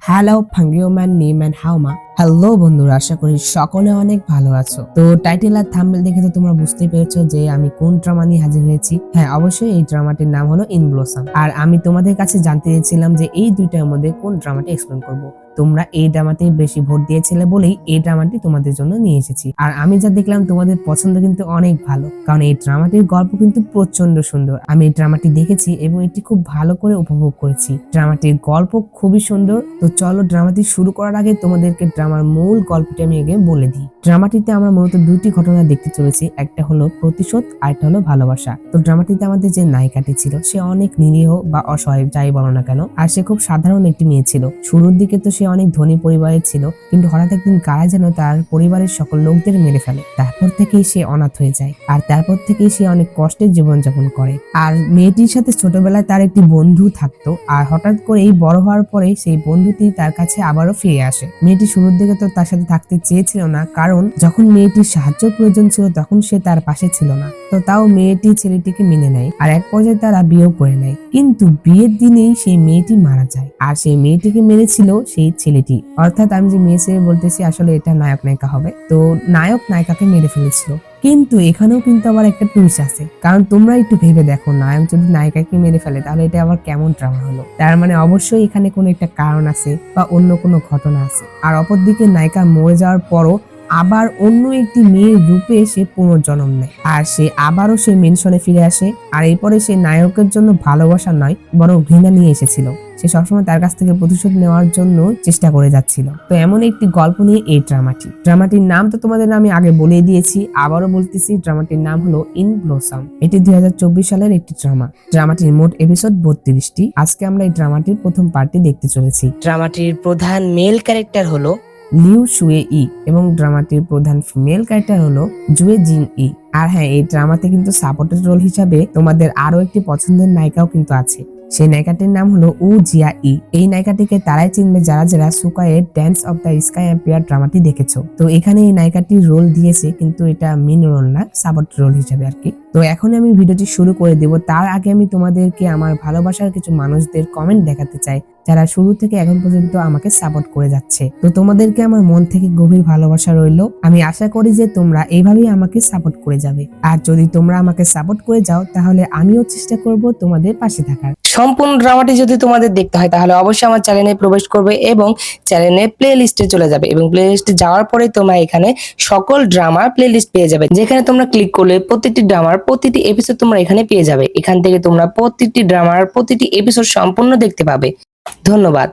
Hello ফাঙ্গিওম্যান name and হাউমা। Hello বন্ধুরা, আশা করি সকলে অনেক ভালো আছো। তো টাইটেল আর থাম্বনেল দেখে তো তোমরা বুঝতেই পেরেছো যে আমি কোন ড্রামা নিয়ে হাজির হয়েছি। হ্যাঁ, অবশ্যই এই ড্রামাটির নাম হলো ইন ব্লসম। আর আমি তোমাদের কাছে জানতে চেয়েছিলাম যে এই দুইটার মধ্যে কোন ড্রামাটি এক্সপ্লেন করব। তোমরা এই ড্রামাতে বেশি ভোট দিয়েছিলে বলেই এই ড্রামাটি তোমাদের জন্য নিয়ে এসেছি। আর আমি যা দেখলাম তোমাদের পছন্দ কিন্তু অনেক ভালো, কারণ এই ড্রামাটির গল্প কিন্তু প্রচন্ড সুন্দর। আমি এই ড্রামাটি দেখেছি এবং এটি খুব ভালো করে উপভোগ করেছি। ড্রামাটির গল্প খুবই সুন্দর। তো চলো ড্রামাটি শুরু করার আগে তোমাদেরকে ড্রামার মূল গল্পটি আমি আগে বলে দিই। ড্রামাটিতে আমরা মূলত দুইটি ঘটনা দেখতে চলেছি, একটা হলো প্রতিশোধ আর একটা হলো ভালোবাসা। তো ড্রামাটিতে আমাদের যে নায়িকাটি ছিল সে অনেক নিরীহ বা অসহায় যাই বলো না কেন, আর সে খুব সাধারণ একটি মেয়ে ছিল। শুরুর দিকে তো সে অনেক ধনী পরিবারের ছিল, কিন্তু হঠাৎ একদিন কারা যেন তার পরিবারের সকল লোকদের মেরে ফেলে। তারপর থেকেই সে অনাথ হয়ে যায়, আর তারপর থেকেই সে অনেক কষ্টের জীবনযাপন করে। আর মেয়েটির সাথে ছোটবেলায় তার একটি বন্ধু থাকতো, আর হঠাৎ করেই বড় হওয়ার পরে সেই বন্ধুটি তার কাছে আবারও ফিরে আসে। মেয়েটি শুরুর দিকে তো তার সাথে থাকতে চেয়েছিল না, কারণ যখন মেয়েটির সাহায্য প্রয়োজন ছিল তখন সে তার পাশে ছিল না। তো তাও মেয়েটি ছেলেটিকে মেনে নেয়, আর এক পর্যায়ে তারা বিয়েও করে নেয়। কিন্তু বিয়ের দিনেই সেই মেয়েটি মারা যায়, আর সেই মেয়েটিকে মেরেছিল সেই ছেলেটি। অর্থাৎ আমি যে মেয়ে ছেলে বলতেছি, আসলে এটা নায়ক নায়িকা হবে। তো নায়ক নায়িকাকে মেরে ফেলেছিল। কিন্তু এখানেও কিন্তু আবার একটা টুইস্ট আছে, কারণ তোমরা একটু ভেবে দেখো, নায়ক যদি নায়িকাকে মেরে ফেলে তাহলে এটা আবার কেমন ড্রামা হলো। তার মানে অবশ্যই এখানে কোনো একটা কারণ আছে বা অন্য কোনো ঘটনা আছে। আর অপরদিকে নায়িকা মরে যাওয়ার পরও আবার অন্য একটি মেয়ের রূপে সে পুনর্জন্ম নেয়, আর সে আবারও সে মেনশনে ফিরে আসে। আর এরপরে সে নায়কের জন্য ভালোবাসা নয়, বরং ঘৃণা নিয়ে এসেছিল। সে সবসময় তার কাছ থেকে প্রতিশোধ নেওয়ার জন্য চেষ্টা করে যাচ্ছিল। তো এমন একটি গল্প নিয়ে এই ড্রামাটির নাম তো তোমাদের আমি আগে বলে দিয়েছি, আবারও বলতেছি। ড্রামাটির নাম হলো ইন ব্লসম। এটি 2024 সালের একটি ড্রামাটির মোট এপিসোড 32টি। আজকে আমরা এই ড্রামাটির প্রথম পার্টটি দেখতে চলেছি। ড্রামাটির প্রধান মেল ক্যারেক্টার হলো লিউ শুয়ে ই এবং ড্রামাটির প্রধান ফিমেল ক্যারেক্টার হলো জুয়ে জিন ই। আর হ্যাঁ, এই ড্রামাতে কিন্তু সাপোর্টেড রোল হিসাবে তোমাদের আরো একটি পছন্দের নায়িকাও কিন্তু আছে। সেই নায়িকাটির নাম হলো উ জিয়া ই। এই নায়িকাটিকে তারাই চিনবে যারা যারা সুকায়ের dance of the sky empire ড্রামাটি দেখেছো। তো এখানে এই নায়িকাটির রোল দিয়েছে, কিন্তু এটা মেন রোল না, সাপোর্ট রোল হিসাবে আর কি। তো এখন আমি ভিডিওটি শুরু করে দেব। তার আগে আমি তোমাদেরকে আমার ভালোবাসার কিছু মানুষদের কমেন্ট দেখাতে চাই, যারা শুরু থেকে এখন পর্যন্ত আমাকে সাপোর্ট করে যাচ্ছে। তো তোমাদেরকে আমার মন থেকে গভীর ভালোবাসা রইলো। আমি আশা করি যে তোমরা এইভাবেই আমাকে সাপোর্ট করে যাবে। আর যদি তোমরা আমাকে সাপোর্ট করে যাও, তাহলে আমিও চেষ্টা করব তোমাদের পাশে থাকার। সম্পূর্ণ ড্রামাটি যদি তোমাদের দেখতে হয় তাহলে অবশ্যই আমার চ্যানেলে প্রবেশ করবে এবং চ্যানেলে প্লে লিস্টে চলে যাবে, এবং প্লে লিস্টে যাওয়ার পরে তোমরা এখানে সকল ড্রামার প্লে লিস্ট পেয়ে যাবে, যেখানে তোমরা ক্লিক করলে প্রতিটি ড্রামার প্রতিটি এপিসোড তোমরা এখানে পেয়ে যাবে। এখান থেকে তোমরা প্রতিটি ড্রামার প্রতিটি এপিসোড সম্পূর্ণ দেখতে পাবে। ধন্যবাদ।